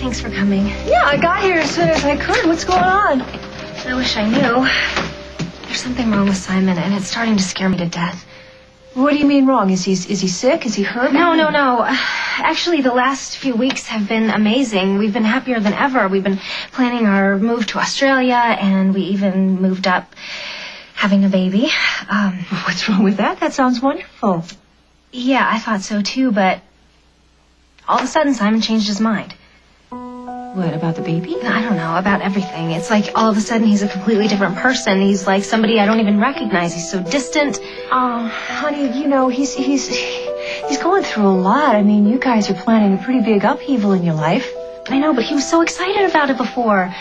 thanks for coming. Yeah, I got here as soon as I could. What's going on? I wish I knew. There's something wrong with Simon, and it's starting to scare me to death. What do you mean wrong? Is he sick? Is he hurt? No. Actually, the last few weeks have been amazing. We've been happier than ever. We've been planning our move to Australia, and we even moved up having a baby. What's wrong with that? That sounds wonderful. Yeah, I thought so too, but all of a sudden Simon changed his mind. What, about the baby? I don't know, about everything. It's like all of a sudden he's a completely different person. He's like somebody I don't even recognize. He's so distant. Oh, honey, you know, he's going through a lot. I mean, you guys are planning a pretty big upheaval in your life. I know, but he was so excited about it before.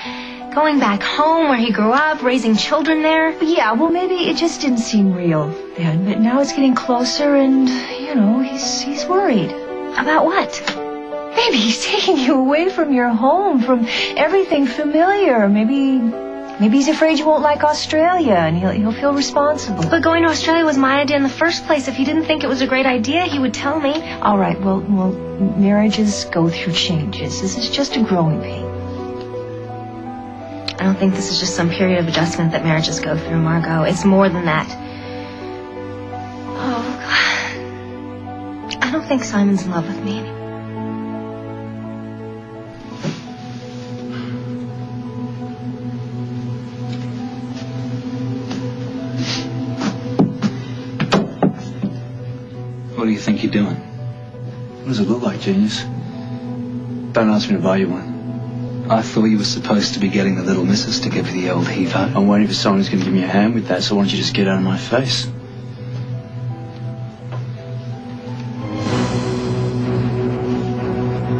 Going back home where he grew up, raising children there. Yeah, well, maybe it just didn't seem real then. But now it's getting closer and, you know, he's worried. About what? Maybe he's taking you away from your home, from everything familiar. Maybe he's afraid you won't like Australia, and he'll feel responsible. But going to Australia was my idea in the first place. If he didn't think it was a great idea, he would tell me. All right, well, marriages go through changes. This is just a growing pain. I don't think this is just some period of adjustment that marriages go through, Margo. It's more than that. Oh, God. I don't think Simon's in love with me anymore. What do you think you're doing? What does it look like, genius? Don't ask me to buy you one. I thought you were supposed to be getting the little missus to give you the old heave-ho. I'm waiting for someone who's going to give me a hand with that, so why don't you just get out of my face?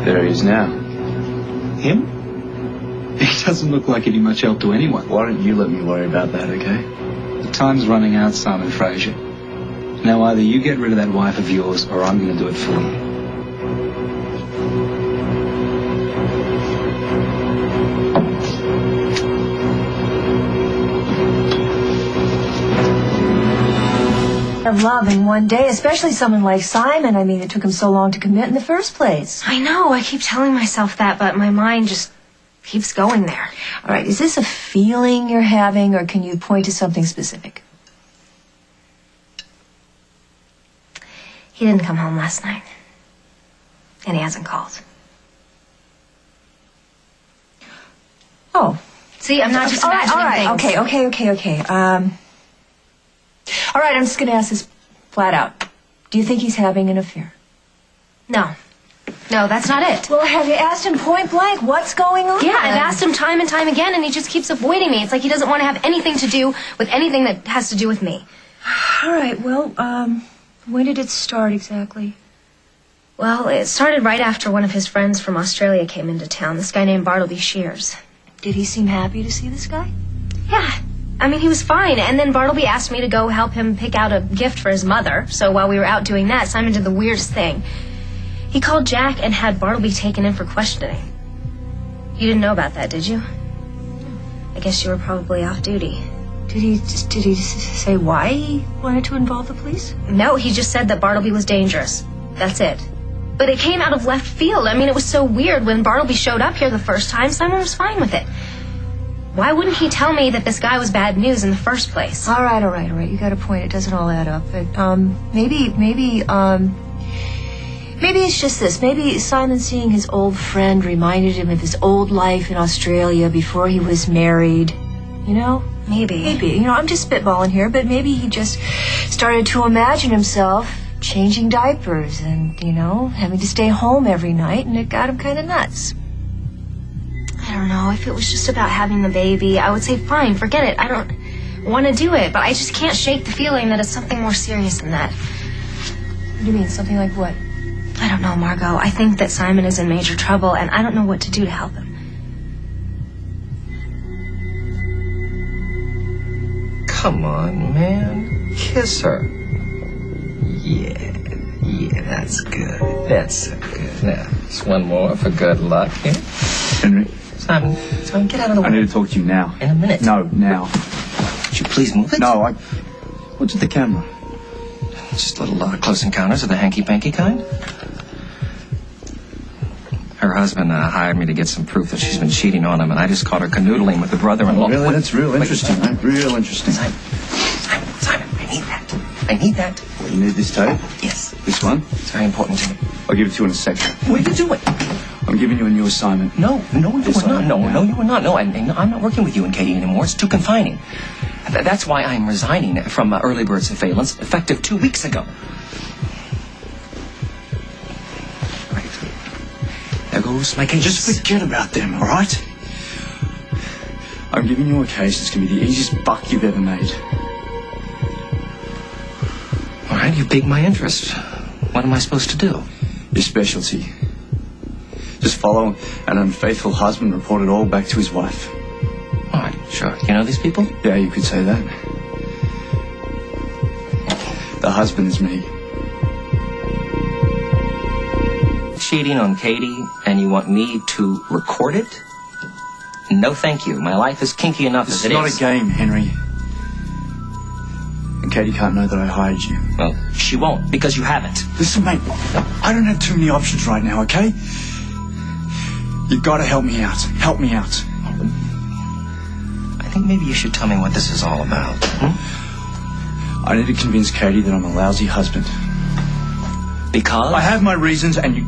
There he is now. Him? He doesn't look like any much help to anyone. Why don't you let me worry about that, okay? The time's running out, Simon Fraser. Now either you get rid of that wife of yours, or I'm going to do it for you. Of love in one day, especially someone like Simon. I mean, it took him so long to commit in the first place. I know, I keep telling myself that, but my mind just keeps going there. All right, is this a feeling you're having, or can you point to something specific? He didn't come home last night. And he hasn't called. Oh. See, I'm not just imagining things. Okay. All right, I'm just going to ask this flat out. Do you think he's having an affair? No, that's not it. Well, have you asked him point blank what's going on? Yeah, I've asked him time and time again, and he just keeps avoiding me. It's like he doesn't want to have anything to do with anything that has to do with me. All right, well, when did it start exactly? Well, it started right after one of his friends from Australia came into town, this guy named Bartleby Shears. Did he seem happy to see this guy? Yeah. I mean, he was fine. And then Bartleby asked me to go help him pick out a gift for his mother. So while we were out doing that, Simon did the weirdest thing. He called Jack and had Bartleby taken in for questioning. You didn't know about that, did you? I guess you were probably off duty. Did he say why he wanted to involve the police? No, he just said that Bartleby was dangerous. That's it. But it came out of left field. I mean, it was so weird. When Bartleby showed up here the first time, Simon was fine with it. Why wouldn't he tell me that this guy was bad news in the first place? All right. You got a point. It doesn't all add up. But maybe it's just this. Maybe Simon seeing his old friend reminded him of his old life in Australia before he was married. You know? Maybe. You know, I'm just spitballing here, but maybe he just started to imagine himself changing diapers and, you know, having to stay home every night, and it got him kind of nuts. I don't know. If it was just about having the baby, I would say, fine, forget it. I don't want to do it, but I just can't shake the feeling that it's something more serious than that. What do you mean, something like what? I don't know, Margo. I think that Simon is in major trouble, and I don't know what to do to help him. Come on, man. Kiss her. Yeah, that's good. That's so good. Now, just one more for good luck here. Henry. Simon, get out of the way. I need to talk to you now. In a minute. No, now. Would you please move it? No, What's with the camera? Just a little Close Encounters of the hanky-panky kind. Her husband hired me to get some proof that she's been cheating on him, and I just caught her canoodling with the brother-in-law. Really? That's real interesting, mate. Real interesting. Simon, I need that. I need that. Well, you need this tape? Yes. This one? It's very important to me. I'll give it to you in a second. What are you doing? I'm giving you a new assignment. No, you are not. No, you are not. No, I'm not working with you and Katie anymore. It's too confining. That's why I'm resigning from Early Bird Surveillance, effective 2 weeks ago. Right. There goes my case. Just forget about them, all right? I'm giving you a case that's going to be the easiest buck you've ever made. All right, you piqued my interest. What am I supposed to do? Your specialty. Just follow an unfaithful husband, report it all back to his wife. All right, sure. You know these people? Yeah, you could say that. The husband is me. Cheating on Katie, and you want me to record it? No, thank you. My life is kinky enough as it is. This is not a game, Henry. And Katie can't know that I hired you. Well, she won't, because you haven't. Listen, mate, I don't have too many options right now, okay? You've got to help me out. Help me out. I think maybe you should tell me what this is all about. I need to convince Katie that I'm a lousy husband. Because? I have my reasons, and you...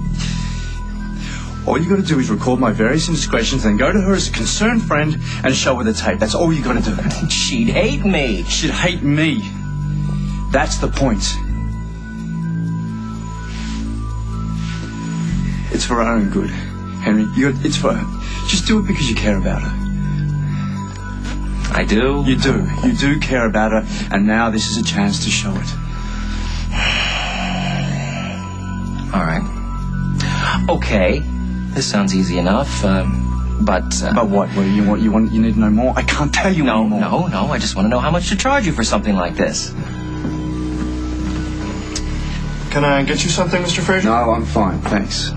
All you got to do is record my various indiscretions, then go to her as a concerned friend and show her the tape. That's all you got to do. She'd hate me. She'd hate me. That's the point. It's for her own good, Henry. It's for her. Just do it because you care about her. I do? You do. You do care about her, and now this is a chance to show it. All right. Okay. This sounds easy enough, but... But what? Well, you need to know more? I can't tell you anymore. No. I just want to know how much to charge you for something like this. Can I get you something, Mr. Fraser? No, I'm fine, thanks.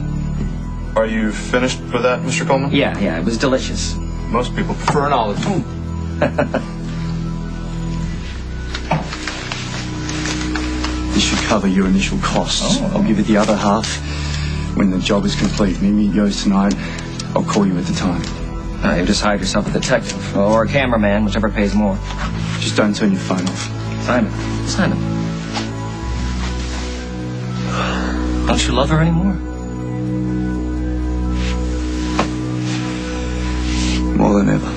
Are you finished with that, Mr. Coleman? Yeah, it was delicious. Most people prefer an olive. This should cover your initial costs. Oh. I'll give you the other half when the job is complete. Meet yours tonight. I'll call you at the time. You just hired yourself a detective or a cameraman, whichever pays more. Just don't turn your phone off. Simon. Don't you love her anymore? More than ever.